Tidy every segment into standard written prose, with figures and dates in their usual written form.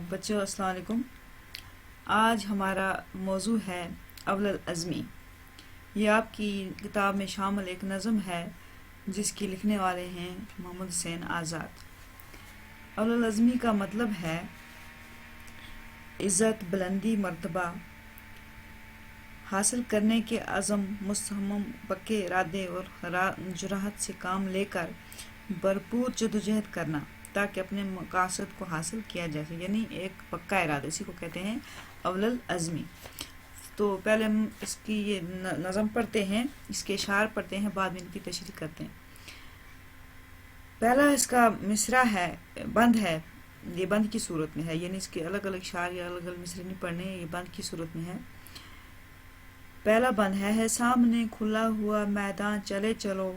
بچوں السلام علیکم۔ آج ہمارا موضوع ہے اول العزمی۔ یہ آپ کی کتاب میں شامل ایک نظم ہے جس کی لکھنے والے ہیں محمد حسین آزاد۔ اول العزمی کا مطلب ہے عزت، بلندی، مرتبہ حاصل کرنے کے عزم، مصمم پکے ارادے اور جرأت سے کام لے کر بھرپور جدوجہد کرنا تاکہ اپنے مقاصد کو حاصل کیا جا سکے، یعنی ایک پکا ارادہ، اسی کو کہتے ہیں اول العزمی۔ تو پہلے ہم اس کی یہ نظم پڑھتے ہیں، اس کے اشعار پڑھتے ہیں، بعد میں ان کی تشریح کرتے ہیں۔ پہلا اس کا مصرع ہے، بند ہے، یہ بند کی صورت میں ہے، یعنی اس کے الگ الگ اشعار یا الگ الگ مصرے نہیں پڑھنے، یہ بند کی صورت میں ہے۔ پہلا بند ہے سامنے کھلا ہوا میدان چلے چلو،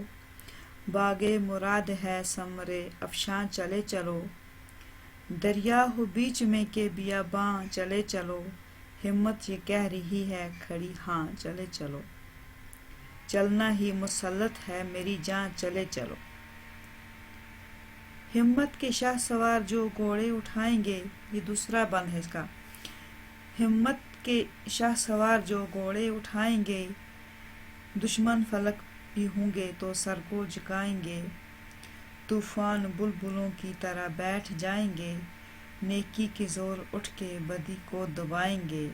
باغے مراد ہے ثمر افشاں چلے چلو، دریا ہو بیچ میں کے بیاباں چلے چلو، ہمت یہ کہہ رہی ہے کھڑی ہاں چلے چلو، چلنا ہی مسلط ہے میری جان چلے چلو، ہمت کے شاہ سوار جو گھوڑے اٹھائیں گے، یہ دوسرا بند ہے اس کا۔ ہمت کے شاہ سوار جو گھوڑے اٹھائیں گے، دشمن فلک بھی ہوں گے تو سر کو جھکائیں گے، طوفان بلبلوں کی طرح بیٹھ جائیں گے، نیکی کے زور اٹھ کے بدی کو دبائیں گے،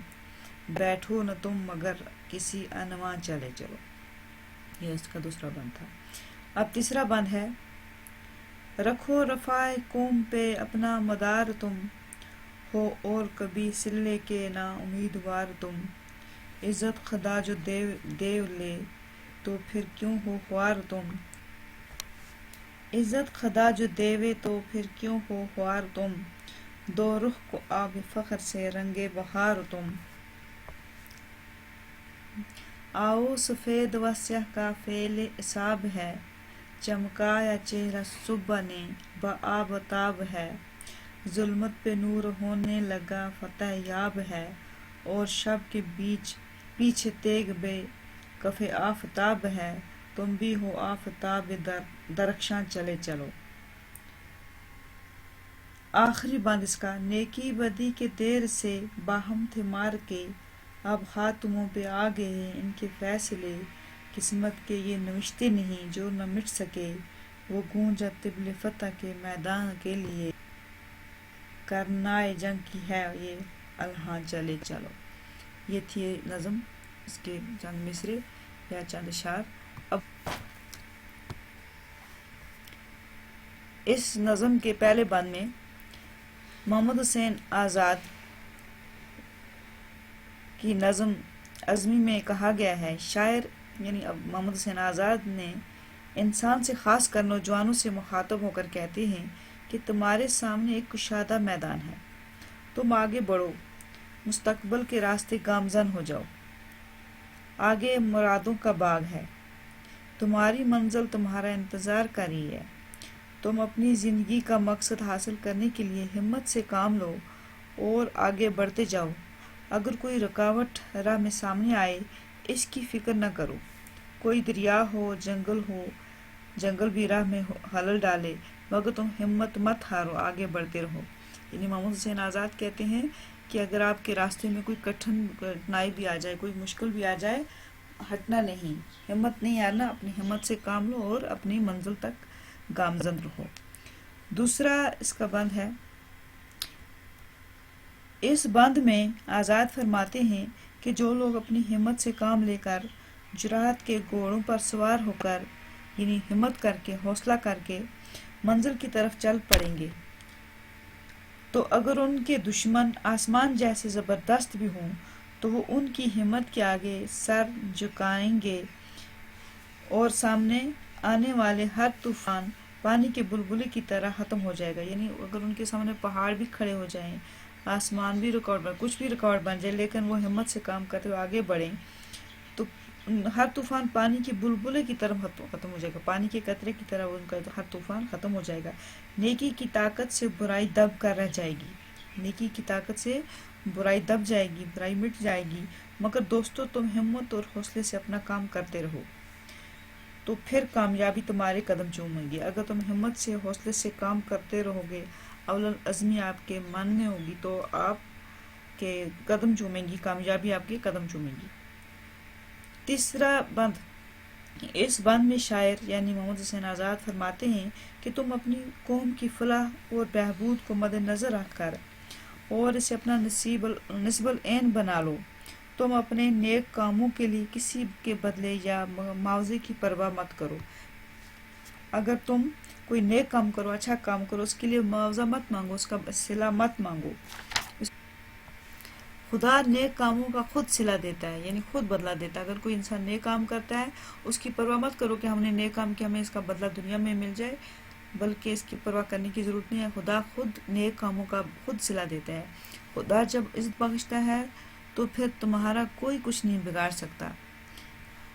بیٹھو نہ تم مگر کسی انواں چلے چلو، یہ اس کا دوسرا بند تھا۔ اب تیسرا بند ہے رکھو رفع قوم پہ اپنا مدار تم، ہو اور کبھی صلے کے نا امیدوار تم، عزت خدا جو دیو لے تو پھر کیوں ہو خوار تم، عزت خدا جو دیوے تو پھر کیوں ہو خوار تم، دو رخ کو آب فخر سے رنگے بہار تم، آؤ سفید و سیاہ کا فعل اصاب ہے، چمکایا چہرہ صبح نے بآب و تاب ہے، ظلمت پہ نور ہونے لگا فتح یاب ہے، اور شب کے پیچھے تیغ بے کف آفتاب ہے، تم بھی ہو آفتاب درخشاں چلے چلو۔ آخری بند اس کا نیکی بدی کے دیر سے باہم تھے مار کے، اب ہاتھوں پہ آ گئے ہیں ان کے فیصلے، قسمت کے یہ نوشتے نہیں جو نہ مٹ سکے، وہ گونجا طبل فتح کے میدان کے لیے، کرنائے جنگ کی ہے یہ الہاں چلے چلو۔ یہ تھی نظم، اس کے چند مصرے یا چند اشعار۔ اب اس نظم کے پہلے بند میں محمد حسین آزاد کی نظم عزمی میں کہا گیا ہے، شاعر یعنی اب محمد حسین آزاد نے انسان سے خاص کر نوجوانوں سے مخاطب ہو کر کہتے ہیں کہ تمہارے سامنے ایک کشادہ میدان ہے، تم آگے بڑھو، مستقبل کے راستے گامزن ہو جاؤ، آگے مرادوں کا باغ ہے، تمہاری منزل تمہارا انتظار کر رہی ہے، تم اپنی زندگی کا مقصد حاصل کرنے کے لیے ہمت سے کام لو اور آگے بڑھتے جاؤ، اگر کوئی رکاوٹ راہ میں سامنے آئے اس کی فکر نہ کرو، کوئی دریا ہو، جنگل بھی راہ میں خلل ڈالے، مگر تم ہمت مت ہارو، آگے بڑھتے رہو۔ یعنی محمد حسین آزاد کہتے ہیں کہ اگر آپ کے راستے میں کوئی کٹھنائی بھی آ جائے، کوئی مشکل بھی آ جائے، ہٹنا نہیں، ہمت نہیں ہارنا، اپنی ہمت سے کام لو اور اپنی منزل تک گامزن رہو۔ دوسرا اس کا بند ہے، اس بند میں آزاد فرماتے ہیں کہ جو لوگ اپنی ہمت سے کام لے کر جرأت کے گھوڑوں پر سوار ہو کر، یعنی ہمت کر کے، حوصلہ کر کے منزل کی طرف چل پڑیں گے، تو اگر ان کے دشمن آسمان جیسے زبردست بھی ہوں تو وہ ان کی ہمت کے آگے سر جھکائیں گے، اور سامنے آنے والے ہر طوفان پانی کے بلبلے کی طرح ختم ہو جائے گا۔ یعنی اگر ان کے سامنے پہاڑ بھی کھڑے ہو جائیں، آسمان بھی کچھ بھی رکاوٹ بن جائے، لیکن وہ ہمت سے کام کرتے ہوئے آگے بڑھیں تو ہر طوفان پانی کے بلبلے کی طرح ختم ہو جائے گا، پانی کے قطرے کی طرح ان کا ہر طوفان ختم ہو جائے گا، نیکی کی طاقت سے برائی دب کر رہ جائے گی، نیکی کی طاقت سے برائی دب جائے گی، برائی مٹ جائے گی، مگر دوستو تم ہمت اور حوصلے سے اپنا کام کرتے رہو تو پھر کامیابی تمہارے قدم چومے گی۔ اگر تم ہمت سے، حوصلے سے کام کرتے رہو گے، اول العزمی آپ کے من میں ہوگی تو آپ کے قدم چومیں گی، کامیابی آپ کے قدم چومیں گی۔ تیسرا بند، اس بند میں شاعر یعنی محمد حسین آزاد فرماتے ہیں کہ تم اپنی قوم کی فلاح اور بہبود کو مد نظر رکھ کر اور اسے اپنا نصب العین بنا لو۔ تم اپنے نیک کاموں کے لیے کسی کے بدلے یا معاوضے کی پرواہ مت کرو۔ اگر تم کوئی نیک کام کرو، اچھا کام کرو، اس کے لیے معاوضہ مت مانگو، اس کا صلہ مت مانگو۔ خدا نیک کاموں کا خود صلہ دیتا ہے، یعنی خود بدلہ دیتا ہے۔ اگر کوئی انسان نیک کام کرتا ہے، اس کی پرواہ مت کرو کہ ہم نے نیک کام کیا، ہمیں اس کا بدلہ دنیا میں مل جائے، بلکہ اس کی پرواہ کرنے کی ضرورت نہیں ہے۔ خدا خود نیک کاموں کا خود صلہ دیتا ہے۔ خدا جب عزت بخشتا ہے تو پھر تمہارا کوئی کچھ نہیں بگاڑ سکتا۔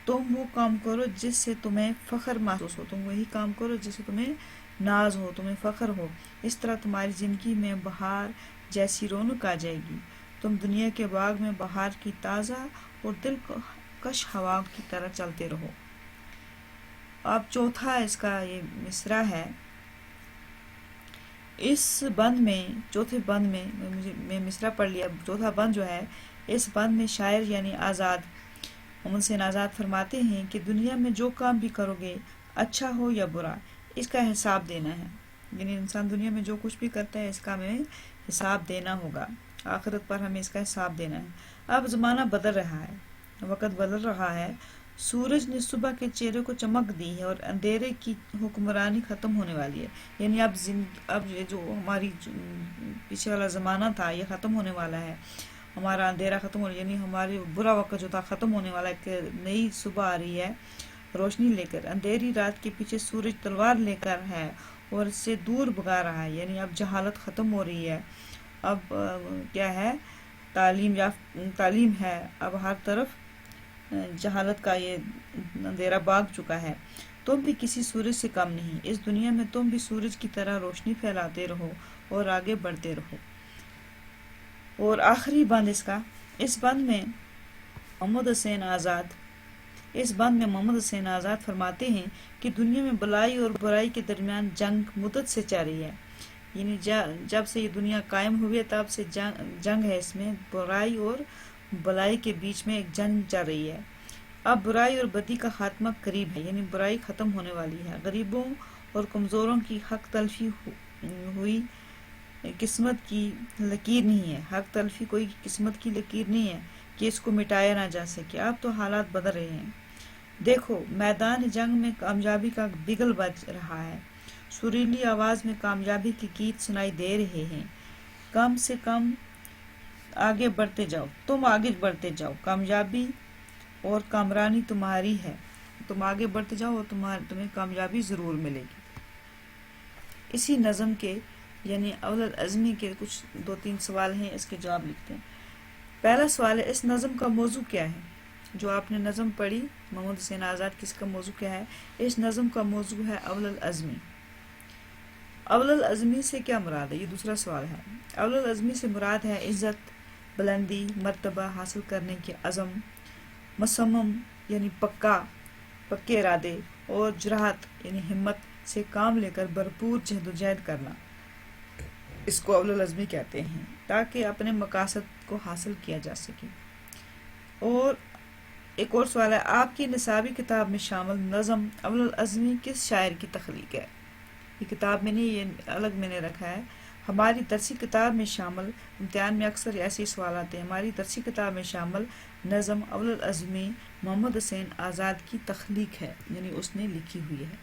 تم وہ کام کرو جس سے تمہیں فخر محسوس ہو، تم وہی کام کرو جس سے تمہیں ناز ہو، تمہیں فخر ہو۔ اس طرح تمہاری زندگی میں بہار جیسی رونق آ جائے گی۔ تم دنیا کے باغ میں بہار کی تازہ اور دلکش ہوا کی طرح چلتے رہو۔ اب چوتھا اس کا یہ مصرع ہے۔ اس بند میں، چوتھے بند میں مصرع پڑھ لیا۔ چوتھا بند جو ہے، اس بند میں شاعر یعنی آزاد محمد حسین آزاد فرماتے ہیں کہ دنیا میں جو کام بھی کرو گے، اچھا ہو یا برا، اس کا حساب دینا ہے۔ یعنی انسان دنیا میں جو کچھ بھی کرتا ہے، اس کا ہمیں حساب دینا ہوگا، آخرت پر ہمیں اس کا حساب دینا ہے۔ اب زمانہ بدل رہا ہے، وقت بدل رہا ہے۔ سورج نے صبح کے چہرے کو چمک دی ہے اور اندھیرے کی حکمرانی ختم ہونے والی ہے۔ یعنی اب یہ جو ہماری پیچھے والا زمانہ تھا، یہ ختم ہونے والا ہے، ہمارا اندھیرا ختم ہو، یعنی ہمارے برا وقت جو تھا ختم ہونے والا ہے، کہ نئی صبح آ رہی ہے روشنی لے کر۔ اندھیری رات کے پیچھے سورج تلوار لے کر ہے اور اس سے دور بھگا رہا ہے۔ یعنی اب جہالت ختم ہو رہی ہے، اب کیا ہے، تعلیم ہے، اب ہر طرف جہالت کا یہ اندھیرا بھاگ چکا ہے۔ تم بھی کسی سورج سے کم نہیں، اس دنیا میں تم بھی سورج کی طرح روشنی پھیلاتے رہو اور آگے بڑھتے رہو۔ اور آخری بند اس بند میں محمد حسین آزاد فرماتے ہیں کہ دنیا میں بلائی اور برائی کے درمیان جنگ مدت سے چل رہی ہے۔ یعنی جب سے یہ دنیا قائم ہوئی ہے، تب سے جنگ ہے، اس میں برائی اور بلائی کے بیچ میں ایک جنگ چل رہی ہے۔ اب برائی اور بدی کا خاتمہ قریب ہے، یعنی برائی ختم ہونے والی ہے۔ غریبوں اور کمزوروں کی حق تلفی ہوئی قسمت کی لکیر نہیں ہے، حق تلفی کوئی قسمت کی لکیر نہیں ہے کہ اس کو مٹایا نہ جا سکے۔ اب تو حالات بدل رہے ہیں۔ دیکھو، میدان جنگ میں کامیابی کا بگل بج رہا ہے، سریلی آواز میں کامیابی کے گیت سنائی دے رہے ہیں۔ کم سے کم آگے بڑھتے جاؤ، تم آگے بڑھتے جاؤ، کامیابی اور کامرانی تمہاری ہے۔ تم آگے بڑھتے جاؤ اور تمہیں کامیابی ضرور ملے گی۔ اسی نظم کے یعنی اول العزمی کے کچھ 2-3 سوال ہیں، اس کے جواب لکھتے ہیں۔ پہلا سوال ہے، اس نظم کا موضوع کیا ہے؟ جو آپ نے نظم پڑھی محمد حسین آزاد کی، اس کا موضوع کیا ہے؟ اس نظم کا موضوع ہے اول العزمی۔ اول العزمی سے کیا مراد ہے؟ یہ دوسرا سوال ہے۔ اول العزمی سے مراد ہے عزت، بلندی، مرتبہ حاصل کرنے کے عزم، مصمم یعنی پکے ارادے، اور جرأت یعنی ہمت سے کام لے کر بھرپور جہد کرنا، اس کو اول العزمی کہتے ہیں، تاکہ اپنے مقاصد کو حاصل کیا جا سکے۔ اور ایک اور سوال ہے، آپ کی نصابی کتاب میں شامل نظم اول العزمی کس شاعر کی تخلیق ہے؟ یہ کتاب میں نہیں، یہ الگ میں نے رکھا ہے۔ ہماری درسی کتاب میں شامل، امتحان میں اکثر ایسے سوال آتے ہیں، ہماری درسی کتاب میں شامل نظم اول العزمی محمد حسین آزاد کی تخلیق ہے، یعنی اس نے لکھی ہوئی ہے۔